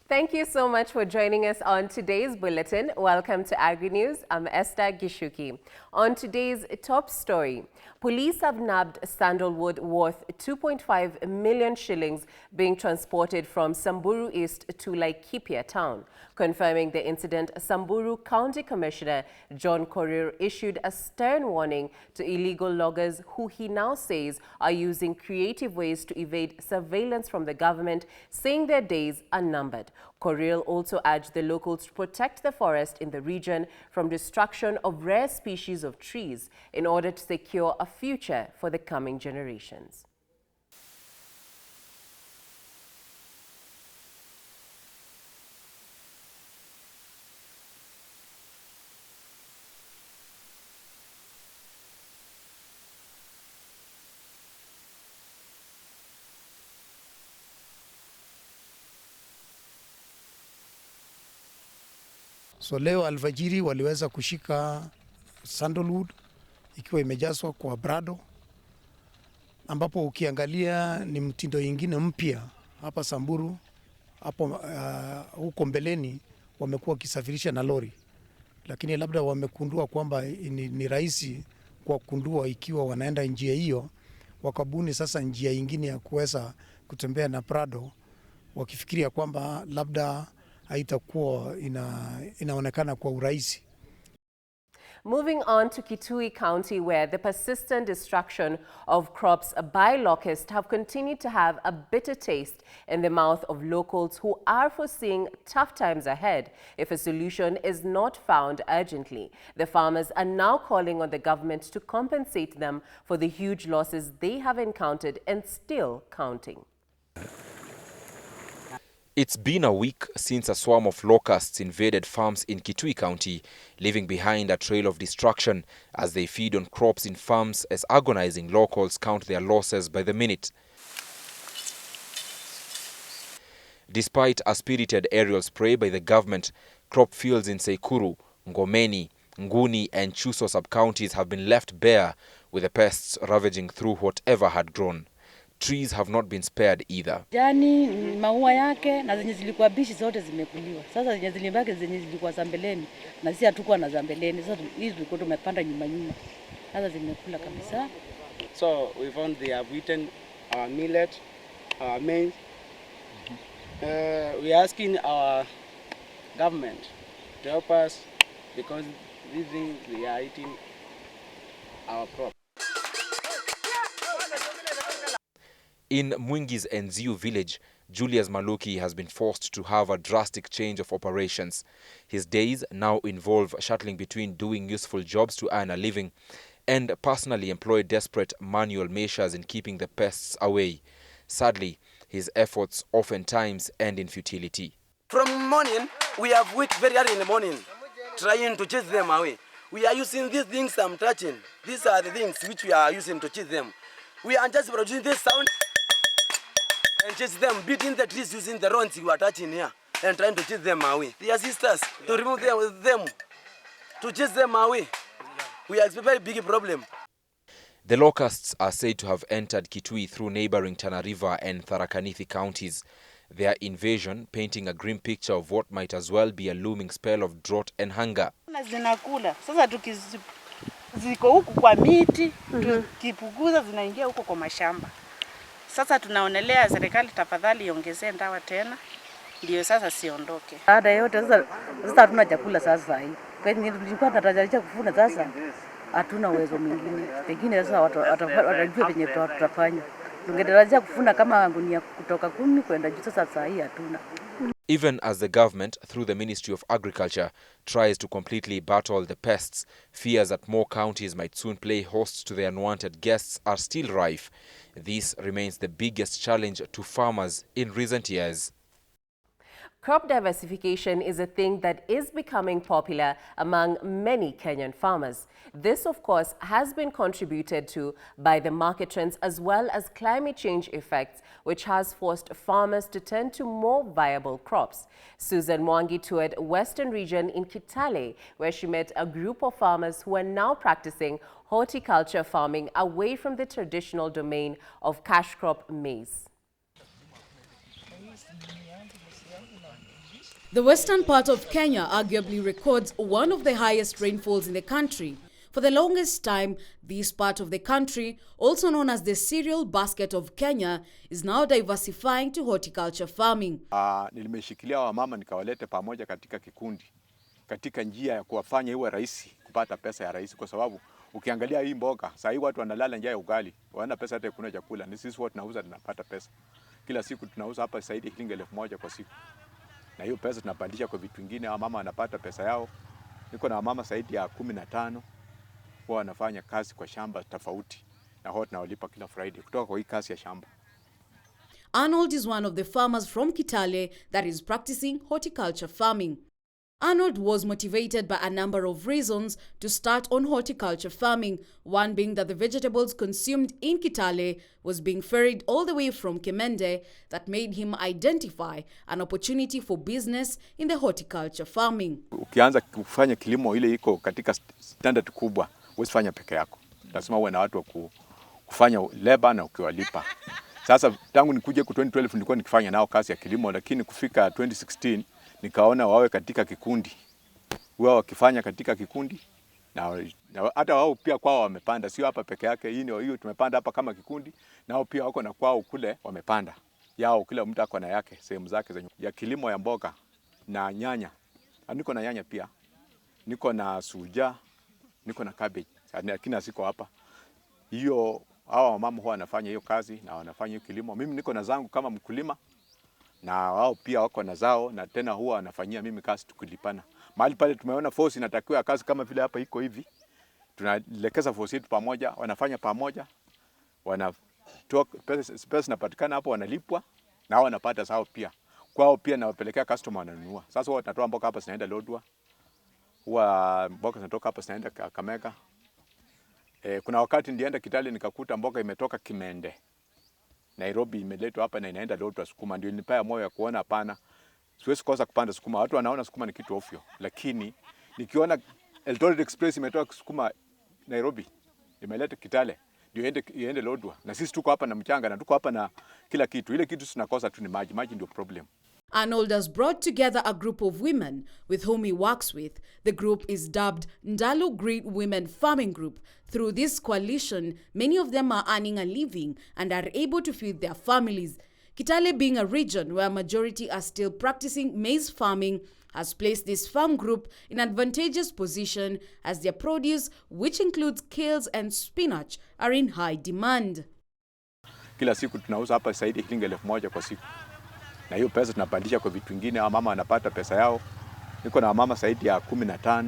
Thank you so much for joining us on today's bulletin. Welcome to Agri News. I'm Esther Gishuki. On today's top story, police have nabbed sandalwood worth 2.5 million shillings being transported from Samburu East to Laikipia town. Confirming the incident, Samburu County Commissioner John Korir issued a stern warning to illegal loggers who he now says are using creative ways to evade surveillance from the government, saying their days are numbered. Korir also urged the locals to protect the forest in the region from destruction of rare species of trees in order to secure a future for the coming generations. So leo alfajiri waliweza kushika sandalwood ikiwa imejazwa kwa brado, ambapo ukiangalia ni mtindo ingine mpya hapa Samburu. Hapo huko mbeleni wamekuwa kisafirisha na lori, lakini labda wamekundua kwamba ni rahisi kwa kundua ikiwa wanaenda njia hiyo, wakabuni sasa njia ingine ya kuweza kutembea na prado, wakifikiria kwamba labda haitakuwa inaonekana kwa urahisi. Moving on to Kitui County, where the persistent destruction of crops by locusts have continued to have a bitter taste in the mouth of locals who are foreseeing tough times ahead if a solution is not found urgently. The farmers are now calling on the government to compensate them for the huge losses they have encountered and still counting. It's been a week since a swarm of locusts invaded farms in Kitui County, leaving behind a trail of destruction as they feed on crops in farms as agonizing locals count their losses by the minute. Despite a spirited aerial spray by the government, crop fields in Sekuru, Ngomeni, Nguni and Chuso sub-counties have been left bare, with the pests ravaging through whatever had grown. Trees have not been spared either. Jani maua yake na zenye zilikuwa bichi zote zimekuliwa. Sasa zenye zilibaki zenye zilikuwa zambeleni na sisi hatukuwa na zambeleni. Sasa hizi tulikuwa tumepanda nyuma. Sasa zimekula kabisa. So we found they have eaten our millet, our maize. We are asking our government to help us because these things they are eating our crop. In Mwingi's Nziu village, Julius Maluki has been forced to have a drastic change of operations. His days now involve shuttling between doing useful jobs to earn a living and personally employ desperate manual measures in keeping the pests away. Sadly, his efforts oftentimes end in futility. From morning, we have worked very early in the morning, trying to chase them away. We are using these things I'm touching. These are the things which we are using to chase them. We are just producing this sound and chase them, beating the trees using the rods you are touching here and trying to chase them away. The assistants to remove them, to chase them away. We have a very big problem. The locusts are said to have entered Kitui through neighboring Tana River and Tharaka Nithi counties. Their invasion painting a grim picture of what might as well be a looming spell of drought and hunger. Zinakula. Sasa ziko huku kwa miti, tukipuguza zinaingia huko kwa mashamba. Sasa tunaonelea serikali tafadhali iongezee dawa tena ndio sasa siondoke. Baada yote sasa hatuna chakula sasa hii. Kwa hiyo tulikuwa tunatarajia kuvuna sasa hatuna uwezo mwingine. Pengine sasa watajua venye tutafanya. Tungetarajia kuvuna kama gunia kutoka 10 kwenda juu, sasa hii hatuna. Even as the government, through the Ministry of Agriculture, tries to completely battle the pests, fears that more counties might soon play host to the unwanted guests are still rife. This remains the biggest challenge to farmers in recent years. Crop diversification is a thing that is becoming popular among many Kenyan farmers. This, of course, has been contributed to by the market trends as well as climate change effects, which has forced farmers to turn to more viable crops. Susan Mwingi toured Western region in Kitale, where she met a group of farmers who are now practicing horticulture farming away from the traditional domain of cash crop maize. The western part of Kenya arguably records one of the highest rainfalls in the country. For the longest time, this part of the country, also known as the cereal basket of Kenya, is now diversifying to horticulture farming. Nilimeshikilia wamama nikawalete pamoja katika kikundi, katika njia ya kuwafanya iwe rahisi kupata pesa ya rahisi, kwa sababu ukiangalia hii mboga, saa hii watu wanalala njaa ya ugali, wana pesa hata kuna chakula. Ni sisi watu tunauza tunapata pesa. Kila siku tunauza hapa zaidi shilingi 1000 kwa siku. Na hiyo pesa tunapandisha kwa vitu vingine, au mama wanapata pesa yao. Niko na mama zaidi ya 15 wao wanafanya kazi kwa shamba tofauti, na hao tunawalipa kila Friday kutoka kwa hii kazi ya shamba. Arnold is one of the farmers from Kitale that is practicing horticulture farming. Arnold was motivated by a number of reasons to start on horticulture farming, one being that the vegetables consumed in Kitale was being ferried all the way from Kemende, that made him identify an opportunity for business in the horticulture farming. Ukianza kufanya kilimo ile iko katika standard kubwa, huwezi fanya peke yako. Lazima uwe na watu wa kufanya labor na ukiwalipa. Sasa tangu nikuje ku 2012 nilikuwa nikifanya nao kazi ya kilimo, lakini kufika 2016 nikaona wawe katika kikundi. Wao wakifanya katika kikundi na hata wao pia kwao wamepanda, sio hapa peke yake. Hiyo tumepanda hapa kama kikundi, nao pia wako na kwao kule wamepanda. Yao kila mtu ako na yake, sehemu zake ya kilimo ya mboga na nyanya. Niko na nyanya pia. Niko na suja, niko na cabbage. Lakini siko hapa. Hiyo hawa mama huwa wanafanya hiyo kazi na wanafanya hiyo kilimo. Mimi niko na zangu kama mkulima, na wao pia wako na zao, na tena huwa wanafanyia mimi kazi tukilipana. Mahali pale tumeona force inatakiwa kazi kama vile hapa iko hivi, tunalekeza force yetu pamoja, wanafanya pamoja, wanatoa pesa inapatikana hapo, wanalipwa na hao wanapata zao pia. Kwao pia nawapelekea customer wananunua. Sasa wao tunatoa mboga hapa zinaenda Lodwar, huwa mboga zinatoka hapa zinaenda Kakamega. Kuna wakati nilienda Kitale nikakuta mboga imetoka Kimende, Nairobi, imeletwa hapa na inaenda Lodwar sukuma. Ndio nilipaya moyo ya kuona hapana, siwezi kosa kupanda sukuma. Watu wanaona sukuma ni kitu ovyo, lakini nikiona Eldoret Express imetoka sukuma Nairobi imeleta Kitale, ndio iende Lodwar, na sisi tuko hapa na mchanga na tuko hapa na kila kitu. Ile kitu tunakosa tu ni maji. Maji ndio problem. Arnold has brought together a group of women with whom he works with. The group is dubbed Ndalu Green Women Farming Group. Through this coalition, many of them are earning a living and are able to feed their families. Kitale, being a region where a majority are still practicing maize farming, has placed this farm group in an advantageous position as their produce, which includes kales and spinach, are in high demand. Kila siku tunauza hapa zaidi shilingi 1000 kwa siku. Na hiyo pesa tunapandisha kwa vitu vingine, au mama wanapata pesa yao. Niko na mama zaidi ya 15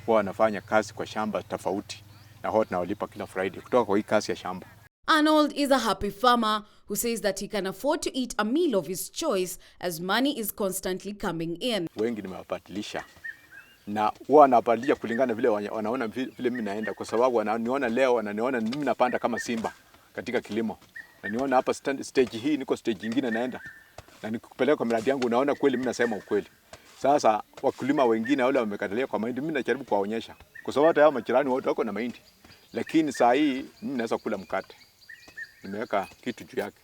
wao wanafanya kazi kwa shamba tofauti, na hao tunawalipa kila Friday kutoka kwa hii kazi ya shamba. Arnold is a happy farmer who says that he can afford to eat a meal of his choice as money is constantly coming in. Wengi nimewapatilisha, na huwa wanapatilisha kulingana vile wanaona vile mimi naenda, kwa sababu wananiona leo, wananiona mimi napanda kama simba katika kilimo. Na niona hapa stage hii, niko stage nyingine naenda, na nikupeleka kwa miradi yangu, unaona kweli mimi nasema ukweli. Sasa wakulima wengine wale wamekatalia kwa mahindi, mimi najaribu kuwaonyesha, kwa sababu hata hao majirani wote wako na mahindi, lakini saa hii mimi naweza kula mkate, nimeweka kitu juu yake.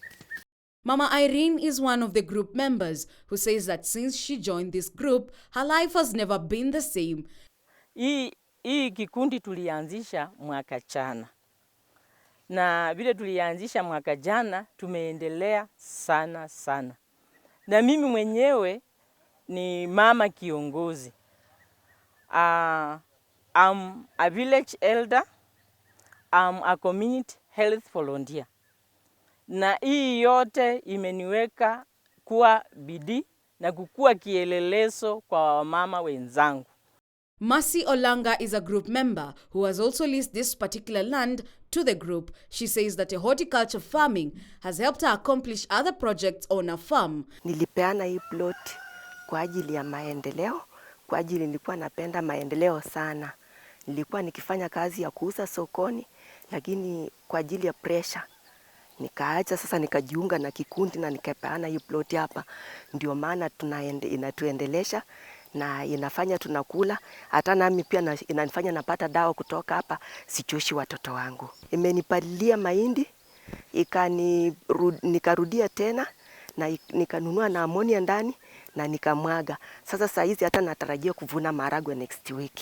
Mama Irene is one of the group members who says that since she joined this group, her life has never been the same. Hii kikundi tulianzisha mwaka jana, na vile tulianzisha mwaka jana tumeendelea sana sana. Na mimi mwenyewe ni mama kiongozi. I'm a village elder. I'm a community health volunteer. Na hii yote imeniweka kuwa bidii na kukua kielelezo kwa wamama wenzangu. Mercy Olanga is a group member who has also leased this particular land to the group. She says that a horticulture farming has helped her accomplish other projects on her farm. Nilipeana hii plot kwa ajili ya maendeleo, kwa ajili nilikuwa napenda maendeleo sana. Nilikuwa nikifanya kazi ya kuuza sokoni, lakini kwa ajili ya pressure nikaacha. Sasa nikajiunga na kikundi na nikapeana hii plot hapa. Ndio maana inatuendelesha na inafanya tunakula. Hata nami pia inanifanya napata dawa kutoka hapa, sichoshi watoto wangu. Imenipalilia mahindi, nikarudia tena na nikanunua na ammonia ndani na nikamwaga. Sasa saa hizi hata natarajia kuvuna maharagwe next week.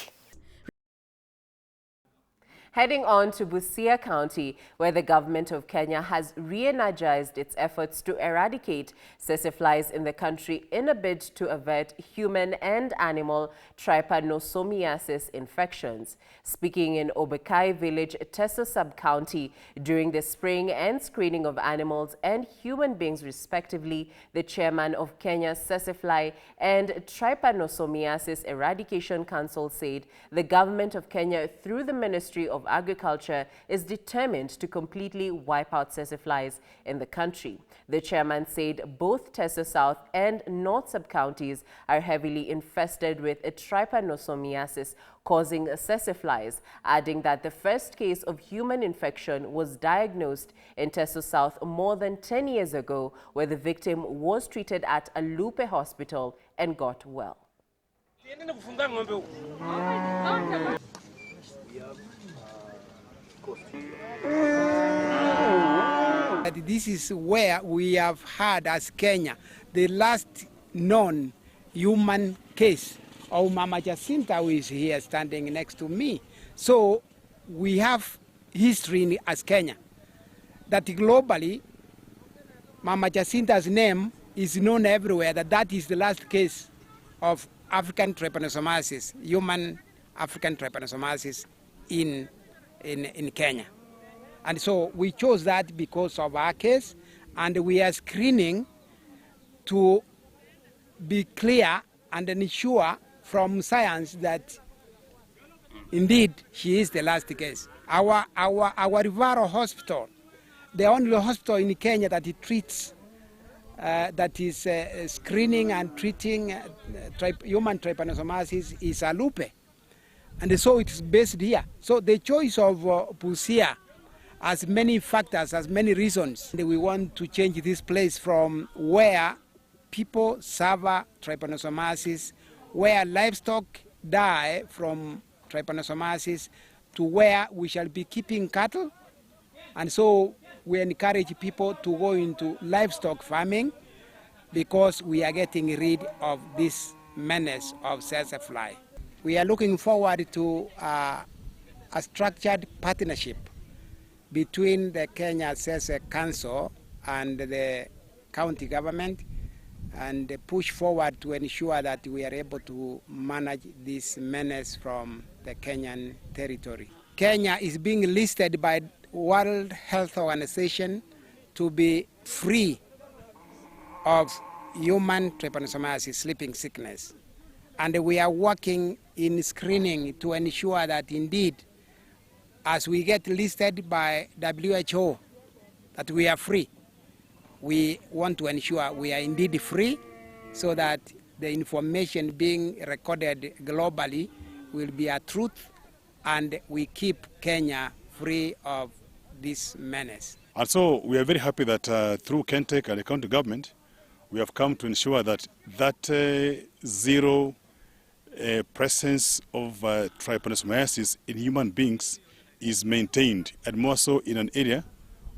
Heading on to Busia County, where the government of Kenya has re-energized its efforts to eradicate tsetse flies in the country in a bid to avert human and animal trypanosomiasis infections. Speaking in Obekai village, Tsetse sub-county, during the spraying and screening of animals and human beings respectively, the chairman of Kenya's tsetse fly and trypanosomiasis eradication council said the government of Kenya, through the Ministry of Agriculture, is determined to completely wipe out tsetse flies in the country. The chairman said both Tsetse South and North sub-counties are heavily infested with trypanosomiasis, causing tsetse flies, adding that the first case of human infection was diagnosed in Tsetse South more than 10 years ago, where the victim was treated at a Lupe hospital and got well. This is where we have had as Kenya the last known human case of Mama Jacinta, who is here standing next to me. So we have history as Kenya that globally Mama Jacinta's name is known everywhere, that is the last case of African trypanosomiasis, human African trypanosomiasis in Kenya. And so we chose that because of our case, and we are screening to be clear and ensure from science that indeed she is the last case. Our referral hospital, the only hospital in Kenya that it treats, that is screening and treating human trypanosomiasis, is Lupe. And so it is based here. So the choice of Busia has many factors, has many reasons. We want to change this place from where people suffer trypanosomiasis, where livestock die from trypanosomiasis, to where we shall be keeping cattle. And so we encourage people to go into livestock farming because we are getting rid of this menace of tsetse fly. We are looking forward to a structured partnership between the Kenya Tsetse Council and the county government, and push forward to ensure that we are able to manage this menace from the Kenyan territory. Kenya is being listed by World Health Organization to be free of human trypanosomiasis, sleeping sickness. And we are working in screening to ensure that indeed, as we get listed by WHO, that we are free. We want to ensure we are indeed free so that the information being recorded globally will be a truth, and we keep Kenya free of this menace. And so we are very happy that through Kentech and the county government, we have come to ensure that zero presence of trypanosomiasis in human beings is maintained, and more so in an area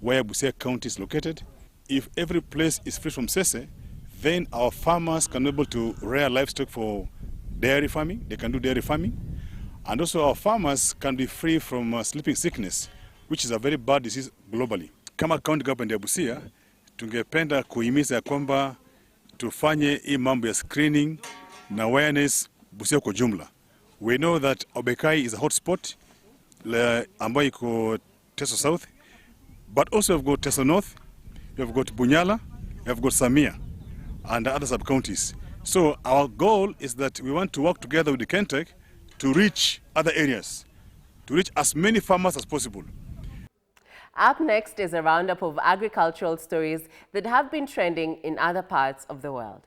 where Busia County is located. If every place is free from tsetse, then our farmers can be able to rear livestock for dairy farming. They can do dairy farming. And also our farmers can be free from sleeping sickness, which is a very bad disease globally. Kama county government ya Busia, tungependa kuhimiza ya kwamba tufanye hii mambo ya screening na awareness Busia kwa jumla. We know that Obekai is a hotspot ambayo iko Tsetse South, but also we've got Tsetse North, we've got Bunyala, we've got Samia, and other sub-counties. So our goal is that we want to work together with the Kentech to reach other areas, to reach as many farmers as possible. Up next is a roundup of agricultural stories that have been trending in other parts of the world.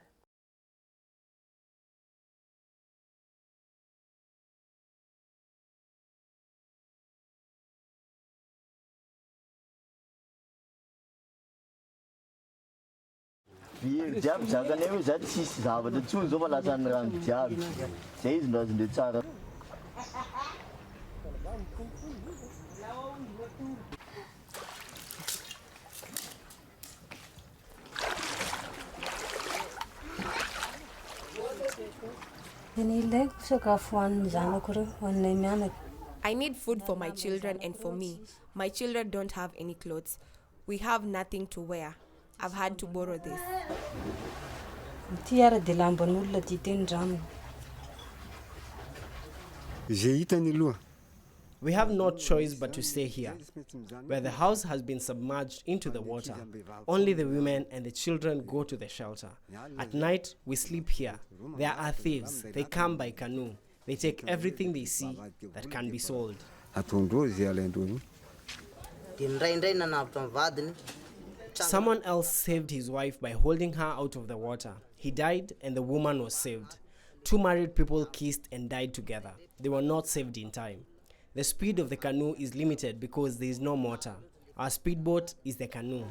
I need food for my children and for me. My children don't have any clothes. We have nothing to wear. I've had to borrow this. We have no choice but to stay here, where the house has been submerged into the water. Only the women and the children go to the shelter. At night, we sleep here. There are thieves. They come by canoe. They take everything they see that can be sold. Someone else saved his wife by holding her out of the water. He died and the woman was saved. Two married people kissed and died together. They were not saved in time. The speed of the canoe is limited because there is no motor. Our speedboat is the canoe.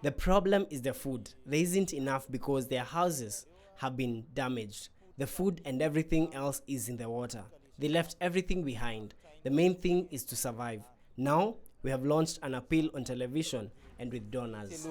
The problem is the food. There isn't enough because their houses have been damaged. The food and everything else is in the water. They left everything behind. The main thing is to survive. Now, we have launched an appeal on television and with donors.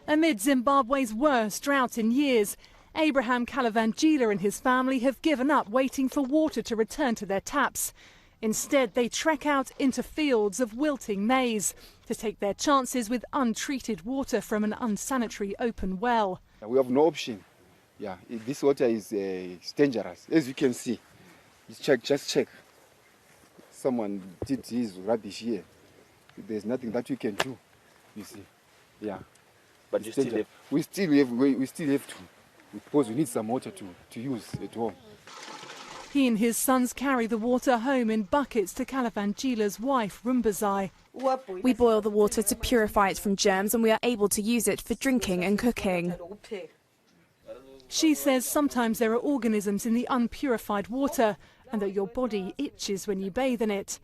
Amid Zimbabwe's worst drought in years, Abraham Kalavangila and his family have given up waiting for water to return to their taps. Instead, they trek out into fields of wilting maize to take their chances with untreated water from an unsanitary open well. We have no option. Yeah, this water is dangerous. As you can see, just check. Someone did his rubbish here. There's nothing that we can do, you see. Yeah. But we still have to, because we need some water to use at home. He and his sons carry the water home in buckets to Kalavangila's wife, Rumbazai. We boil the water to purify it from germs and we are able to use it for drinking and cooking. She says sometimes there are organisms in the unpurified water and that your body itches when you bathe in it.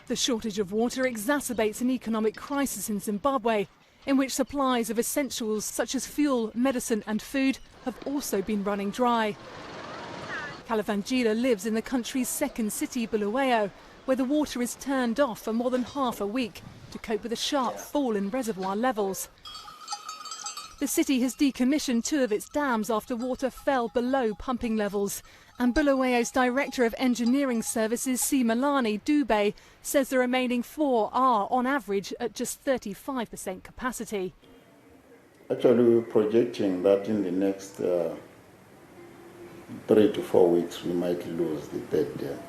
The shortage of water exacerbates an economic crisis in Zimbabwe, in which supplies of essentials such as fuel, medicine and food have also been running dry. Kalavangila lives in the country's second city, Bulawayo, where the water is turned off for more than half a week to cope with a sharp fall in reservoir levels. The city has decommissioned 2 of its dams after water fell below pumping levels. And Bulawayo's Director of Engineering Services, Simalani Dube, says the remaining 4 are, on average, at just 35% capacity. Actually, we're projecting that in the next 3 to 4 weeks, we might lose the 3rd dam,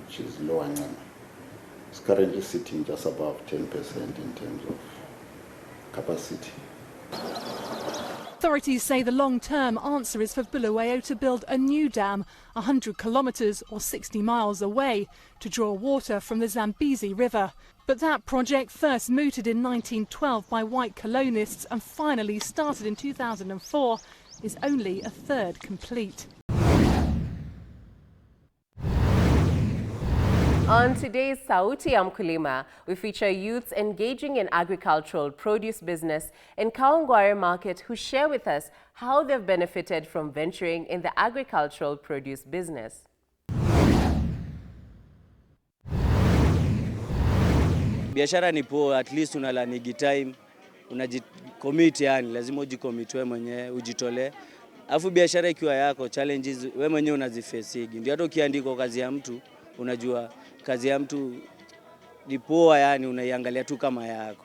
which is Loanyana. It's currently sitting just above 10% in terms of capacity. Authorities say the long-term answer is for Bulawayo to build a new dam 100 kilometres or 60 miles away to draw water from the Zambezi River. But that project, first mooted in 1912 by white colonists and finally started in 2004, is only a third complete. On today's Sauti ya Mkulima, we feature youths engaging in agricultural produce business in Kawangware Market who share with us how they've benefited from venturing in the agricultural produce business. Biashara ni poa, at least unalanigi time, unajicommit, yani lazima ujicommit wewe mwenyewe, ujitolee. Alafu biashara ikiwa yako, challenges wewe mwenyewe unazifacing. Ndio hata ukiandika kazi ya mtu, unajua kazi ya mtu ni poa, yani unaiangalia tu kama yako.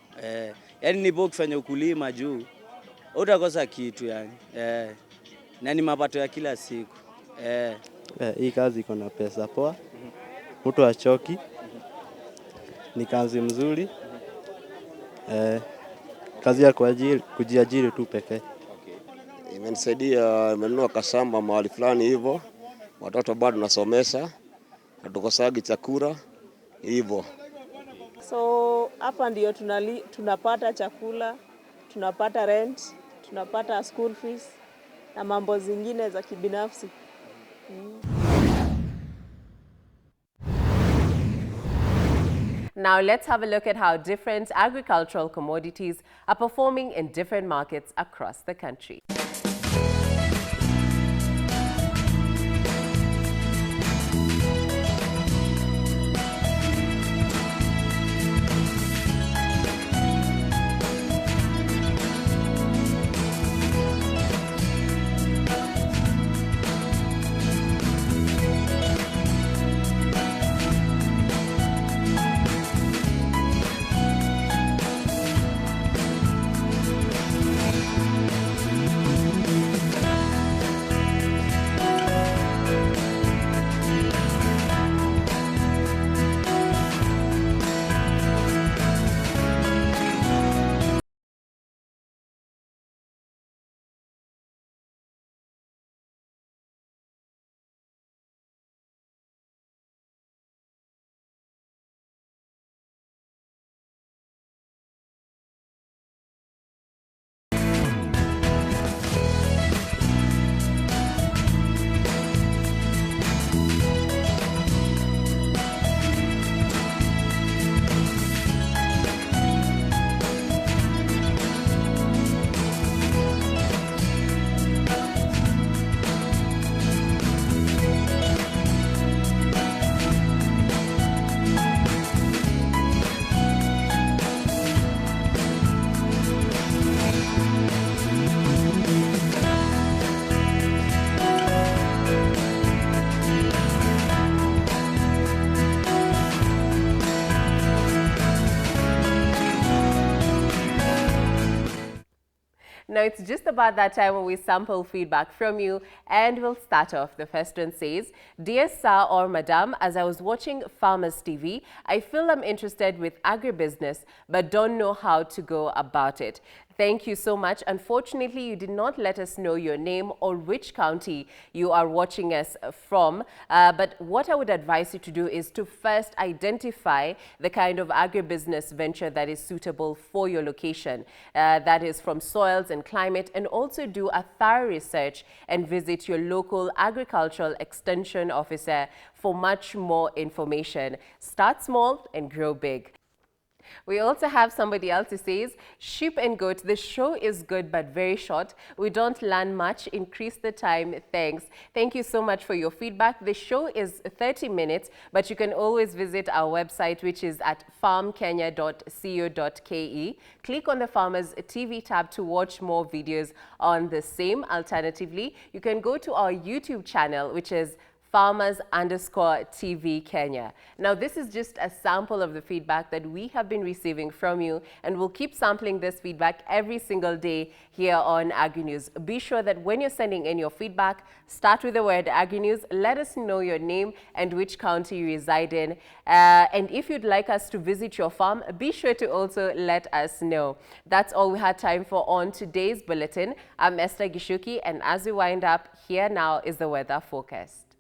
Yani ni poa kufanya ukulima juu utakosa kitu yani. Na ni mapato ya kila siku. Hii kazi iko na pesa poa. Mtu achoki. Ni kazi mzuri. Kazi ya kujiajiri tu pekee. Imenisaidia, nimenunua kasamba mahali fulani hivyo. Watoto bado nasomesha. Hatukosagi chakula hivyo. So hapa ndio tunapata chakula, tunapata rent, tunapata school fees na mambo zingine za kibinafsi. Now let's have a look at how different agricultural commodities are performing in different markets across the country. Now, it's just about that time when we sample feedback from you, and we'll start off. The first one says, Dear Sir or Madam, as I was watching Farmers TV, I feel I'm interested with agribusiness, but don't know how to go about it. Thank you so much. Unfortunately, you did not let us know your name or which county you are watching us from. But what I would advise you to do is to first identify the kind of agribusiness venture that is suitable for your location. That is from soils and climate, and also do a thorough research and visit your local agricultural extension officer for much more information. Start small and grow big. We also have somebody else who says, sheep and goat, the show is good but very short. We don't learn much. Increase the time. Thanks. Thank you so much for your feedback. The show is 30 minutes, but you can always visit our website, which is at farmkenya.co.ke. Click on the Farmers TV tab to watch more videos on the same. Alternatively, you can go to our YouTube channel, which is Farmers_TV Kenya. Now, this is just a sample of the feedback that we have been receiving from you, and we'll keep sampling this feedback every single day here on Agri News. Be sure that when you're sending in your feedback, start with the word Agri News. Let us know your name and which county you reside in. And if you'd like us to visit your farm, be sure to also let us know. That's all we had time for on today's bulletin. I'm Esther Gishuki, and as we wind up, here now is the weather forecast.